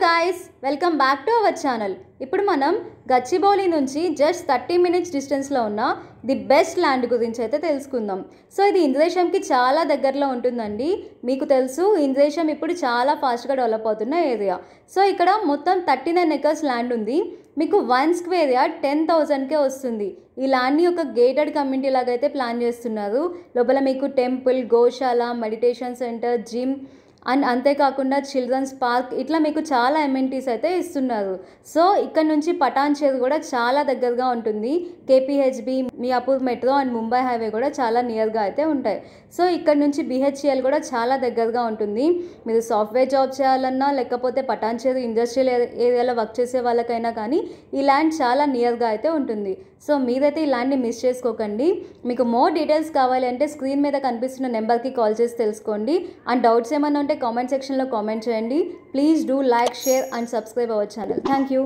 Guys, welcome back to our channel. ఇప్పుడు మనం గచ్చిబౌలి నుంచి జస్ట్ 30 మినిట్స్ డిస్టెన్స్లో ఉన్న ది బెస్ట్ ల్యాండ్ గురించి అయితే తెలుసుకుందాం. సో ఇది ఇంద్రేశంకి చాలా దగ్గరలో ఉంటుందండి. మీకు తెలుసు ఇంద్రేశం ఇప్పుడు చాలా ఫాస్ట్గా డెవలప్ అవుతున్న ఏరియా. సో ఇక్కడ మొత్తం 39 ఎకర్స్ ల్యాండ్ ఉంది. మీకు 1 స్క్వేర్ యార్డ్ 10,000కే వస్తుంది. ఈ ల్యాండ్ని ఒక గేటెడ్ కమ్యూనిటీ లాగా అయితే ప్లాన్ చేస్తున్నారు. లోపల మీకు temple, Goshala, meditation centre, gym and అంతేకాకుండా చిల్డ్రన్స్ పార్క్ ఇట్లా మీకు చాలా ఎమ్యూనిటీస్ అయితే ఇస్తున్నారు. సో ఇక్కడ నుంచి పటాన్చేరు కూడా చాలా దగ్గరగా ఉంటుంది. KPHB, Miyapur metro and Mumbai highway కూడా చాలా నియర్గా అయితే ఉంటాయి. సో ఇక్కడ నుంచి బిహెచ్ఎల్ కూడా చాలా దగ్గరగా ఉంటుంది. మీరు సాఫ్ట్వేర్ జాబ్ చేయాలన్నా లేకపోతే పటాన్చేరు ఇండస్ట్రియల్ ఏరియాలో వర్క్ చేసే వాళ్ళకైనా కానీ ఈ ల్యాండ్ చాలా నియర్గా అయితే ఉంటుంది. సో మీరైతే ఈ ల్యాండ్ని మిస్ చేసుకోకండి. మీకు మోర్ డీటెయిల్స్ కావాలి అంటే స్క్రీన్ మీద కనిపిస్తున్న నెంబర్కి కాల్ చేసి తెలుసుకోండి. అండ్ డౌట్స్ ఏమైనా ఉంటే కామెంట్ సెక్షన్లో కామెంట్ చేయండి. Please do like, share and subscribe our channel. Thank you.